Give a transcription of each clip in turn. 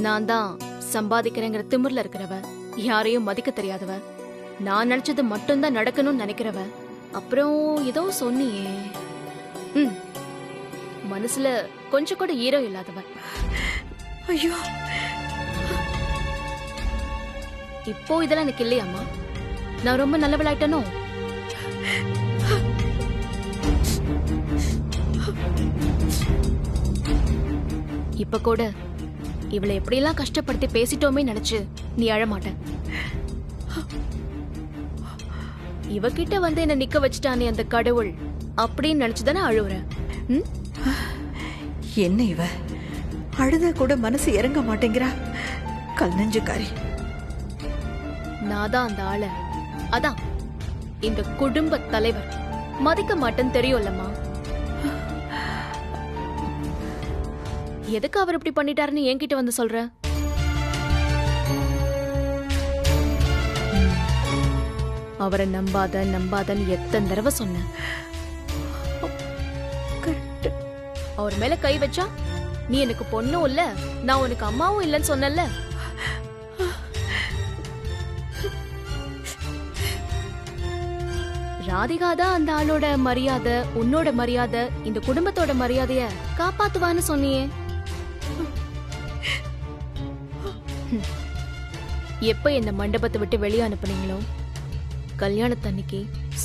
நான் தான் சம்பாதிக்கிறேங்கிற திமிர்ல இருக்கிறவ, யாரையும் மதிக்க தெரியாதவ, நான் நினைச்சது மட்டும்தான் நடக்கணும்னு நினைக்கிறவ. அப்புறம் ஏதோ சொன்னியே, மனசுல கொஞ்சம் கூட ஈரம் இல்லாதவ. ஐயோ, இப்போ இதெல்லாம் எனக்கு இல்லையாம்மா? நான் ரொம்ப நல்லவளாயிட்டனோ? இப்ப கூட இவளை எப்படியெல்லாம் கஷ்டப்படுத்தி பேசிட்டோமே நினைச்சு நீ அழமாட்ட. இவகிட்ட வந்து என்ன நிக்க வச்சுட்டானே அந்த கடவுள் அப்படின்னு நினைச்சுதானே அழுவுற? என்ன இவ அழுதா கூட மனசு இறங்க மாட்டேங்கிறா, கல் நெஞ்சுக்காரி. நான் தான் அந்த ஆள, அதான் இந்த குடும்ப தலைவர் மதிக்க மாட்டேன்னு தெரியும்லம்மா. எதுக்கு அவர் இப்படி பண்ணிட்டாருன்னு என்கிட்ட வந்து சொல்ற? அவரை நம்பாத நம்பாதன்னு எத்தனை தடவை சொன்ன. அவர் மேல கை வச்சா நீ எனக்கு பொண்ணும் இல்ல, நான் உனக்கு அம்மாவும் இல்லைன்னு சொன்னல. ராதிகா தான் அந்த ஆளோட மரியாதை, உன்னோட மரியாதை, இந்த குடும்பத்தோட மரியாதைய காப்பாத்துவான்னு சொன்னியே. எப்ப இந்த மண்டபத்தை விட்டு வெளியே அனுப்புனீங்களோ, கல்யாணத்தன்னைக்கு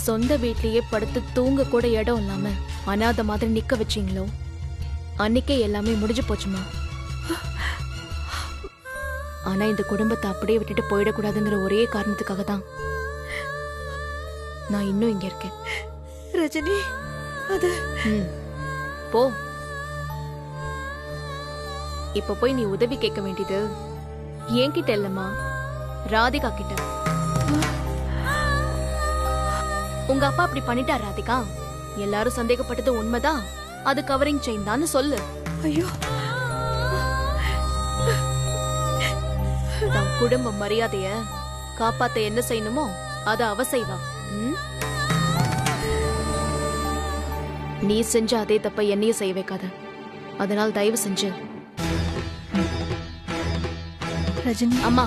சொந்த வீட்லயே படுத்து தூங்க கூட இடம் இல்லாம அனாதை மாதிரி நிக்க வச்சீங்களோ, அன்னைக்கே எல்லாமே முடிஞ்சு போச்சுமா. ஆனா இந்த குடும்பத்தை அப்படியே விட்டுட்டு போயிடக்கூடாதுங்கிற ஒரே காரணத்துக்காக தான் நான் இன்னும் இங்க இருக்கேன். ரஜினி, அது போ. இப்ப போய் நீ உதவி கேட்க வேண்டியது என்கிட்ட இல்லம்மா, ராதிகா கிட்ட. உங்க அப்பா அப்படி பண்ணிட்டார் ராதிகா. எல்லாரும் சந்தேகப்பட்டது உண்மைதான், அது கவரிங் செயின் தான் சொல்லு. ஐயோ, தன் குடும்ப மரியாதைய காப்பாத்த என்ன செய்யணுமோ அத அவ செய்வா. நீ செஞ்ச அதே தப்ப என்னையும் செய்ய வைக்காத. அதனால் தயவு செஞ்சு. ரஜினி அம்மா,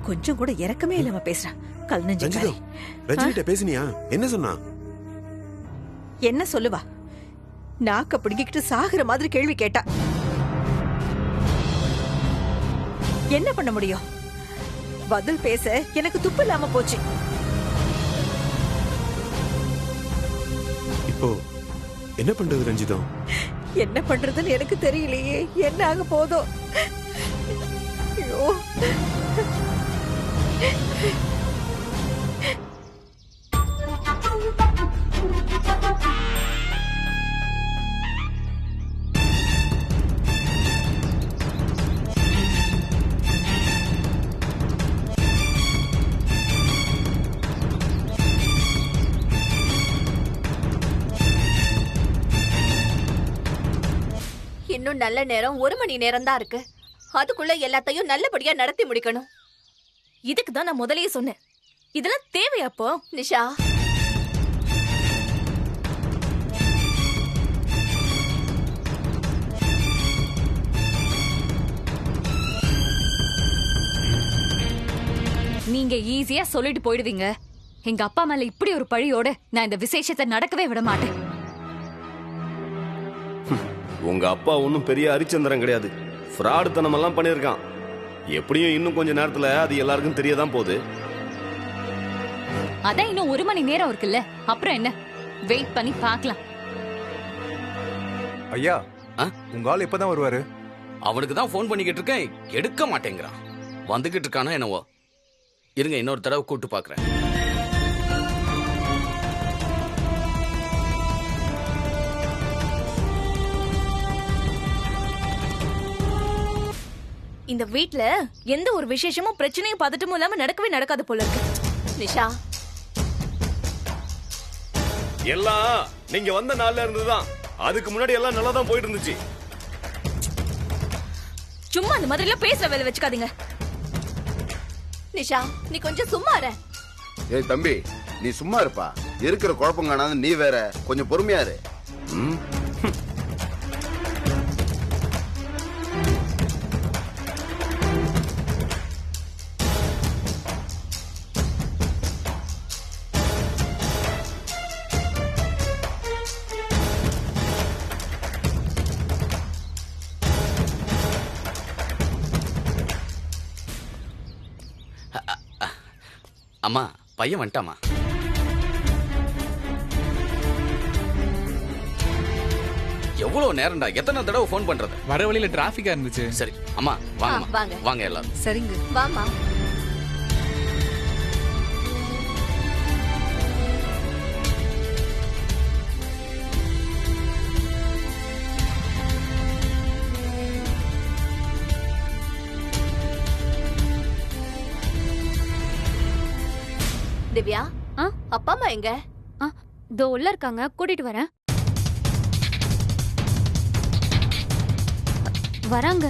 கொஞ்சம் கூட இறக்கமே இல்லாம பேசுறா, கல் நெஞ்சுக்காரி. ரஜினிட்ட பேசினியா? என்ன சொன்னா? என்ன சொல்லுவா? நாக்க பிடிங்கிட்டு சாகுற மாதிரி கேள்வி கேட்டா. என்ன பண்ண முடியும்? பதில் பேச எனக்கு துப்பு இல்லாம போச்சு. இப்போ என்ன பண்றது ரஞ்சிதம்? என்ன பண்றதுன்னு எனக்கு தெரியலையே. என்ன ஆக போதோ? ஐயோ, இன்னும் நல்ல நேரம் 1 மணி நேரம் தான் இருக்கு. அதுக்குள்ள எல்லாத்தையும் நல்லபடியா நடத்தி முடிக்கணும். இதுக்கு தான் நான் முதல்லயே சொன்னேன். இதெல்லாம் தேவையாப்போ? நிஷா, நீங்க ஈஸியா சொல்லிட்டு போயிடுவீங்க. எங்க அப்பா மேல இப்படி ஒரு பழியோட நான் இந்த விசேஷத்தை நடக்கவே விட மாட்டேன். உங்க அப்பா ஒன்னும் பெரிய ஹரிச்சந்திரன் கிடையாது. ஃப்ராடுத்தனம் எல்லாம் பண்ணிருக்கான். எப்படியும் இன்னும் கொஞ்ச நேரத்துல அது எல்லாருக்கும் தெரியதான் போகுது. அதான் இன்னும் 1 மணி நேரம் இருக்குல்ல, அப்புறம் என்ன? வெயிட் பண்ணி பார்க்கலாம். ஐயா, உங்க ஆள் எப்பதான் வருவாரு? அவனுக்கு தான் போன் பண்ணிக்கிட்டு இருக்கேன், எடுக்க மாட்டேங்கிறான். வந்துகிட்டு இருக்கானா என்னவோ. இருங்க, இன்னொரு தடவை கூட்டு பாக்குறேன். இந்த வீட்ல எந்த ஒரு விசேஷமும் பிரச்சனையும் பதட்டமும் இல்லாம நடக்கவே நடக்காது போல இருக்கு. நிஷா, எல்லாம் நீங்க வந்த நாள்ல இருந்துதான். அதுக்கு முன்னாடி எல்லாம் நல்லா தான் போயிட்டு இருந்துச்சு. சும்மா அந்த மாதிரி எல்லாம் பேசுற வேலை வச்சுக்காதீங்க. நிஷா, நீ கொஞ்சம் சும்மா இரு. ஏய் தம்பி, நீ சும்மா இருப்பா. இருக்கிற குழப்பம் காணாத நீ வேற, கொஞ்சம் பொறுமையா இரு. ம். அம்மா, பையன் வந்துட்டாமா? எவ்வளவு நேரம்டா, எத்தனை தடவை ஃபோன் பண்றது? வர வழியில டிராபிக்கா இருந்துச்சு. சரி அம்மா வாங்க வாங்க. வாங்க எல்லாரும். சரிங்க. வாமா. திவ்யா, அப்பா அம்மா எங்க? இதோ உள்ள இருக்காங்க, கூட்டிட்டு வரேன். வராங்க.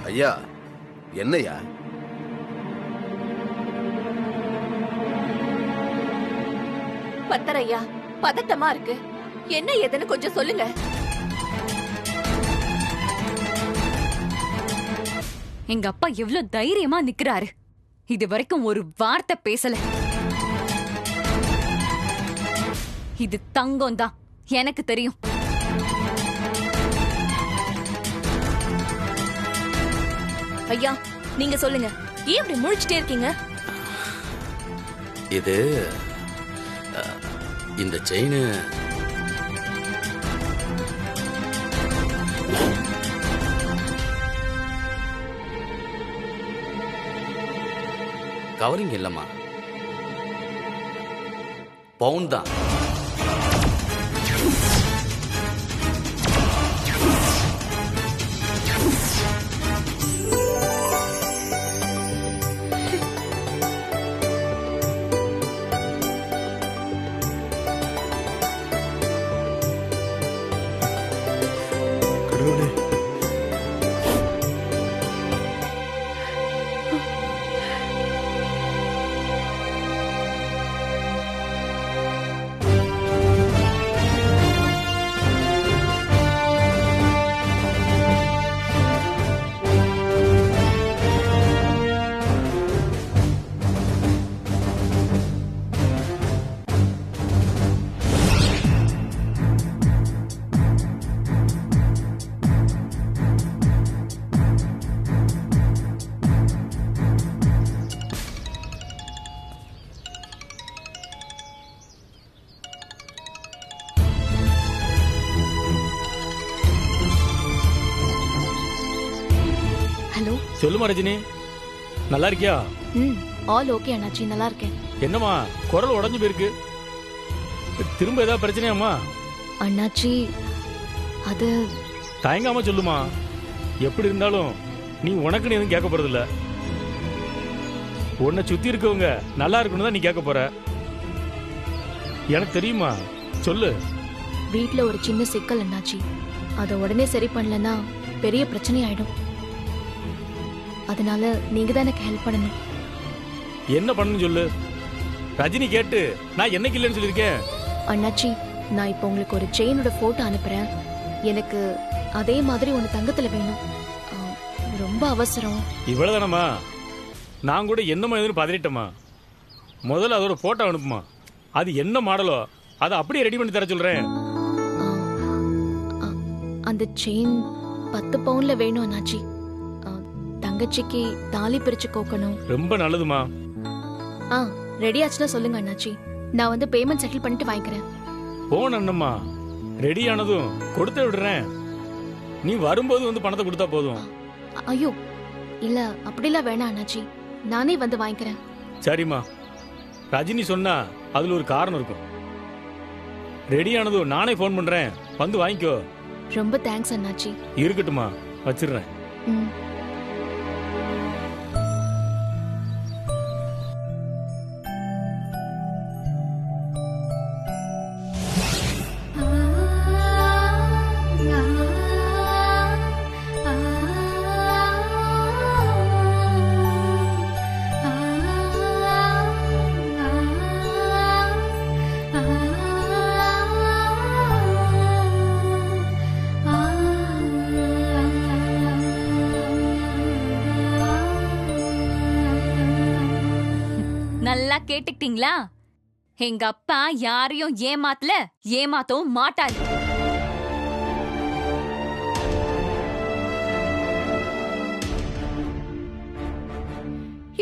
ஐயா, என்னையா? பத்தரையா, பதட்டமா இருக்கு. என்ன ஏதுன்னு கொஞ்சம் சொல்லுங்க. எங்க அப்பா எவ்வளவு தைரியமா நிக்கிறாரு. இது வரைக்கும் ஒரு வார்த்தை பேசல. இது தங்கம் தான், எனக்கு தெரியும். ஐயா, நீங்க சொல்லுங்க, ஏன் இப்படி முழிச்சிட்டே இருக்கீங்க? இது இந்த செயின் கவரிங் இல்லம்மா, பவுன் தான். கடவுளே, சொல்லுமா ரஜினி, நல்லா இருக்கியா? ஆல் ஓகே அண்ணாச்சி, நல்லா இருக்கேன். என்னம்மா குரல் உடைஞ்சு போயிருக்கு, திரும்ப ஏதாவது பிரச்சனையாம்மா? அண்ணாச்சி அது தயங்காம சொல்லுமா, எப்படி இருந்தாலும் நீ உனக்குன்னு எதுவும் கேட்க போறதில்ல. உன்னை சுத்தி இருக்கவங்க நல்லா இருக்கணும் தான் நீ கேட்க போற. எனக்கு தெரியுமா, சொல்லு. வீட்ல ஒரு சின்ன சிக்கல் அண்ணாச்சி, அதை உடனே சரி பண்ணலன்னா பெரிய பிரச்சனை ஆயிடும். அதனால நீங்க தான் எனக்கு ஹெல்ப் பண்ணணும். என்ன பண்ணணும் சொல்லு. ரஜினி கேட்டு நான் என்னைக்கு இல்லைன்னு சொல்லியிருக்கேன். அண்ணாச்சி, நான் இப்போ உங்களுக்கு ஒரு செயினோட போட்டோ அனுப்புறேன். எனக்கு அதே மாதிரி ஒன்று தங்கத்துல வேணும். ரொம்ப அவசரம். இவ்வளவுதானம்மா? நான் கூட என்னமா எதுன்னு பதறிட்டேம்மா. முதல்ல அதோட போட்டோ அனுப்புமா. அது என்ன மாடலோ அதை அப்படியே ரெடி பண்ணி தர சொல்றேன். அந்த செயின் 10 பவுன்ல வேணும் அண்ணாச்சி. தங்கச்சிக்கு தாலி பிரிச்சு கோக்கணும். ரொம்ப நல்லதுமா. ரெடி ஆச்சுன்னா சொல்லுங்க அண்ணாச்சி, நான் வந்து பேமெண்ட் செட்டில் பண்ணிட்டு வாங்கிக்கிறேன். போன் அண்ணம்மா, ரெடி ஆனதும் கொடுத்து விடுறேன். நீ வரும்போது வந்து பணத்தை கொடுத்தா போதும். ஐயோ இல்ல, அப்படிலாம் வேணாம் அண்ணாச்சி, நானே வந்து வாங்கிக்கிறேன். சரிம்மா, ரஜினி சொன்னா அதுல ஒரு காரணம் இருக்கும். ரெடி ஆனதும் நானே போன் பண்றேன், வந்து வாங்கிக்கோ. ரொம்ப தேங்க்ஸ் அண்ணாச்சி. இருக்கட்டுமா, வச்சிடுறேன். நல்லா கேட்டுக்கிட்டீங்களா? எங்க அப்பா யாரையும் ஏமாத்தல, ஏமாத்தவும் மாட்டாரு.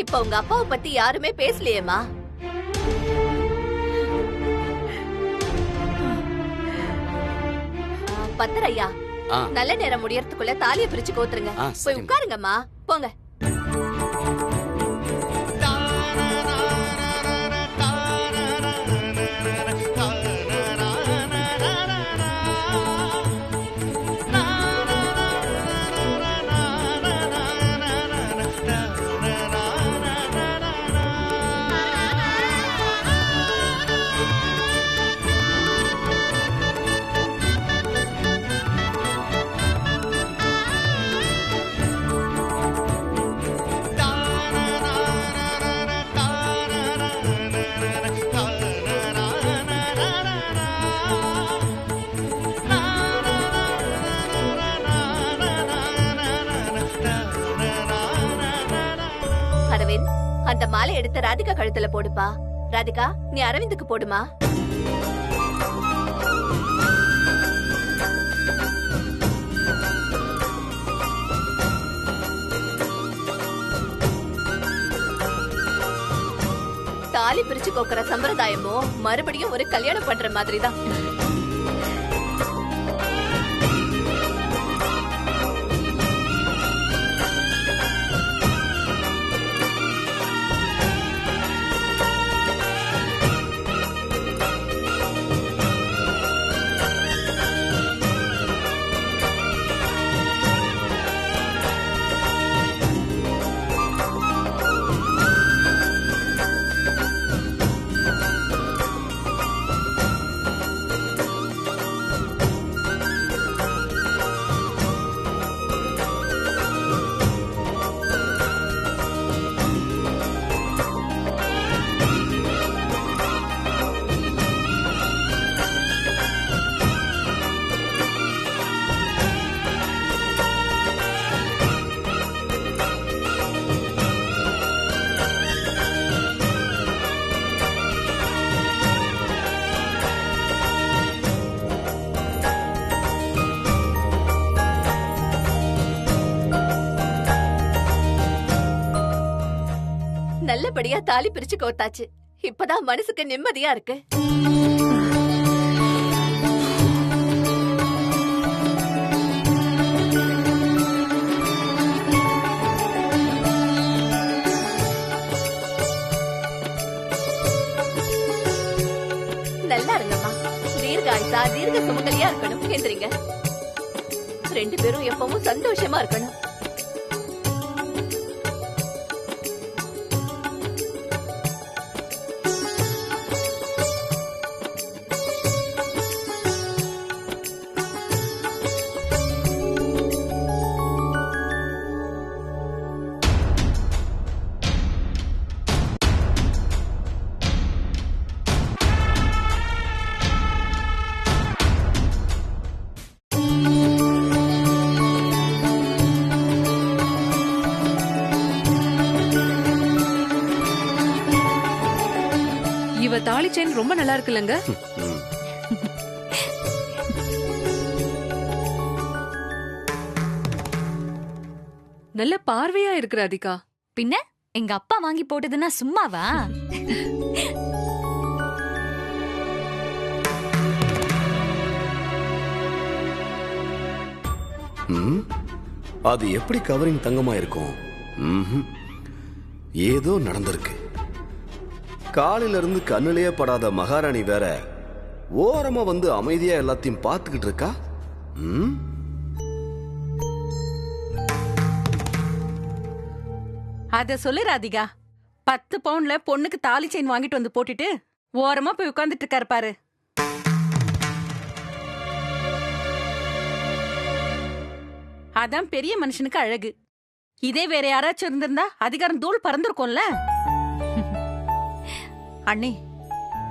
இப்ப உங்க அப்பாவை பத்தி யாருமே பேசலையேம்மா. பத்தரையா, நல்ல நேரம் முடியறதுக்குள்ள தாலியை பிரிச்சு கோத்துருங்க. போய் உட்காருங்கம்மா, போங்க. அந்த மாலை எடுத்து ராதிகா கழுத்துல போடுப்பா. ராதிகா, நீ அரவிந்துக்கு போடுமா. தாலி பிரிச்சு கோக்குற சம்பிரதாயமோ மறுபடியும் ஒரு கல்யாணம் பண்ற மாதிரி தான். நல்லபடியா தாலி பிரிச்சு கோத்தாச்சு. இப்பதான் மனசுக்கு நிம்மதியா இருக்கு. நான் தீர்க்க சுமங்கலியா இருக்கணும். எந்திரிங்க. 2 பேரும் எப்பவும் சந்தோஷமா இருக்கணும். இவ தாலி செயின் ரொம்ப நல்லா இருக்குல்லங்க. நல்ல பார்வையா இருக்கு ராதிகா. பின்ன எங்க அப்பா வாங்கி போட்டதுன்னா சும்மாவா? அது எப்படி கவரிங் தங்கமா இருக்கும்? ஏதோ நடந்திருக்கு. காலையில இருந்து கண்ணிலேயே படாத மகாராணி வேற ஓரமா வந்து அமைதியா எல்லாத்தையும் பார்த்துக்கிட்டு இருக்கா. அத சொல்லு ராதிகா. 10 பவுன்ல பொண்ணுக்கு தாலி செயின் வாங்கிட்டு வந்து போட்டுட்டு ஓரமா போய் உட்கார்ந்துட்டு இருக்காரு பாரு. அதான் பெரிய மனுஷனுக்கு அழகு. இதே வேற யாராச்சும் இருந்திருந்தா அதிகாரம் தூள் பறந்துருக்கும்ல. அண்ணே,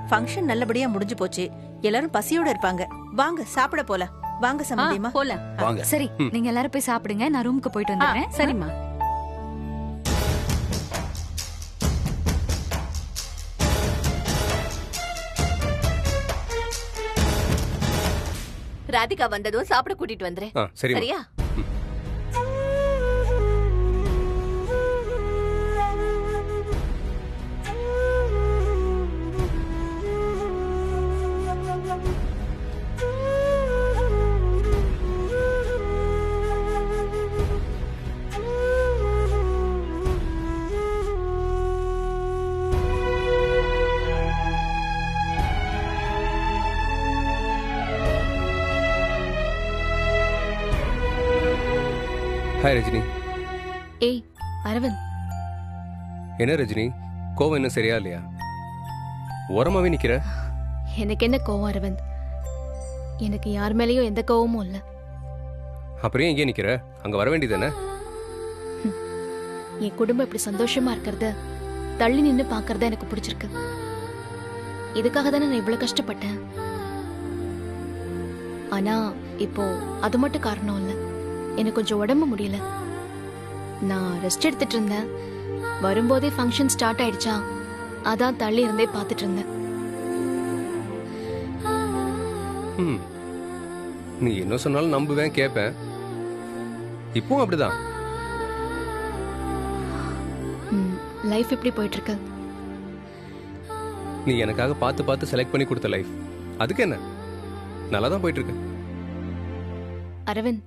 ஃபங்க்ஷன் நல்லபடியா முடிஞ்சு போச்சு. எல்லாரும் பசியோட இருப்பாங்க. வாங்க சாப்பிட போலாம். வாங்க சம்பந்தியம்மா போலாம். வாங்க. சரி, நீங்க எல்லாரும் போய் சாப்பிடுங்க. நான் ரூமுக்கு போயிட்டு வந்துடுறேன். சரிம்மா. ராதிகா வந்ததும் சாப்பிட கூட்டிட்டு வந்துறேன். சரியா? ஹாய் ரஜினி. ஏய் அரவிந்த். என்ன ரஜினி, கோவம் இன்னும் சரியா இல்லையா? ஓரமாவே நிக்கிற. எனக்கு என்ன கோவம் அரவிந்த்? எனக்கு யார் மேலேயும் எந்த கோவமும் இல்ல. அப்புறம் எங்கே நிக்கிற? அங்க வர வேண்டியதானே? என் குடும்பம் இப்படி சந்தோஷமா இருக்கிறத தள்ளி நின்னு பாக்குறத எனக்கு பிடிச்சிருக்கு. இதுக்காக தானே நான் இவ்வளவு கஷ்டப்பட்டேன். ஆனா இப்போ அது மட்டும் காரணம் இல்ல. எனக்கு கொஞ்சம் உடம்பு முடியல. நான் ரெஸ்ட் எடுத்துட்டு இருந்தேன். வரும்போதே ஃபங்க்ஷன் ஸ்டார்ட் ஆயிடுச்சா, அதான் தள்ளி இருந்தே பார்த்துட்டு இருந்தேன். நீ என்ன சொன்னாலும் நம்புவேன், கேட்பேன். இப்பவும் அப்படிதான். லைஃப் எப்படி போயிட்டு இருக்கு? நீ எனக்காக பார்த்து பார்த்து செலக்ட் பண்ணி கொடுத்த லைஃப். அதுக்கு என்ன, நல்லா தான் போயிட்டு இருக்கு. அரவிந்த்,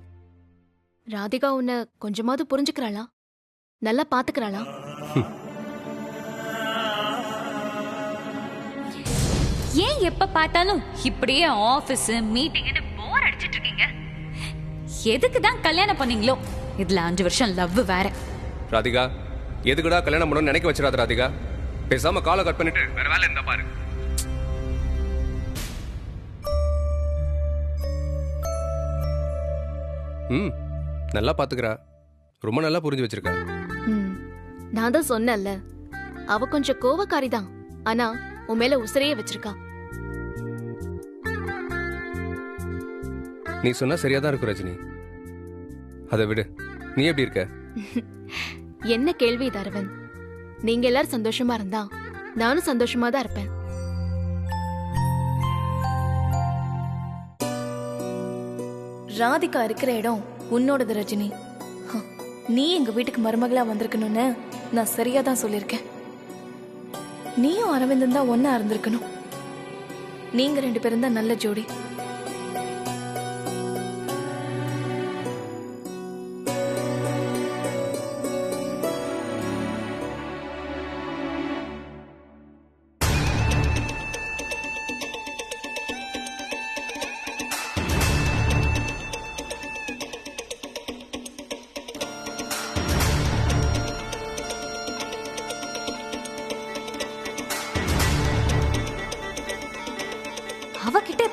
ராதிகா உன்னை கொஞ்சமாவது புரிஞ்சுக்கிறாளா? நல்லா பாத்துக்கிறாளா? ஏன் எப்ப பார்த்தாலும் இப்படியே ஆபீஸ் மீட்டிங்னு போர் அடிச்சிட்டு இருக்கீங்க? எதுக்கு தான் கல்யாணம் பண்ணீங்களோ? இதுல 5 வருஷம் லவ் வேற. ராதிகா, எதுக்குடா கல்யாணம் பண்ணணும்னு நினைக்க வச்சிடாத ராதிகா. பேசாம காலை கட் பண்ணிட்டு வேற வேலை இருந்தா பாரு. நல்லா பாத்துக்கிறா. ரொம்ப நல்லா புரிஞ்சு வச்சிருக்கா. நான் தான் சொன்னேன்ல, அவ கொஞ்சம் கோவக்காரி தான். ஆனா உன் மேல உசிரையே வச்சிருக்கா. நீ சொன்னா சரியாதான் இருக்கும் ரஜினி. அதை விடு. நீ எப்படி இருக்க? என்ன கேள்வி இது அரவிந்த்? நீங்க எல்லாரும் சந்தோஷமா இருந்தா நானும் சந்தோஷமா தான் இருப்பேன். ராதிகா இருக்கிற இடம் உன்னோடது ரஜினி. நீ எங்க வீட்டுக்கு மருமகளா வந்திருக்கணும்னு நான் சரியா தான் சொல்லியிருக்கேன். நீயும் அரவிந்தன் தான் ஒன்னா இருந்திருக்கணும். நீங்க 2 பேரும் தான் நல்ல ஜோடி.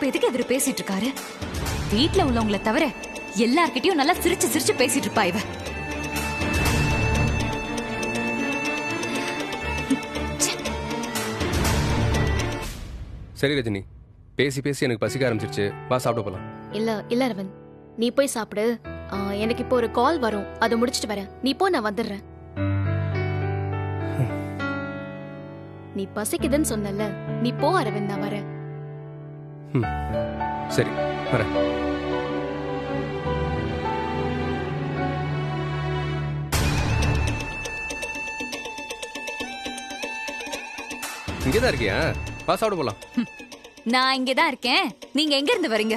எதுக்கு எதிர பேசிட்டு இருக்காரு? வீட்ல உள்ளவங்கள தவிர எல்லார்கிட்டயும் நல்லா சிரிச்சு சிரிச்சு பேசிட்டு இருப்பா இவ. சரி ரஜினி, பேசி பேசி எனக்கு பசிக்க ஆரம்பிச்சிருச்சு. வா சாப்பிட போலாம். இல்ல அரவிந்த், நீ போய் சாப்பிடு. எனக்கு இப்போ ஒரு கால் வரும், அதை முடிச்சிட்டு வரேன். நீ போ, நான் வந்துடுறேன். நீ பசிக்குதுன்னு சொன்னல, நீ போ அரவிந்த், நான் வரேன். சரி வரேன். இங்கதான் இருக்கியா? வா சாப்பிட போலாம். நான் இங்கதான் இருக்கேன். நீங்க எங்க இருந்து வரீங்க?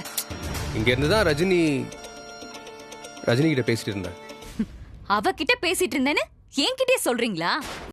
இங்க இருந்துதான் ரஜினி கிட்ட பேசிட்டு இருந்தேன். அவகிட்ட பேசிட்டு இருந்தேன்னு என்கிட்டயே சொல்றீங்களா?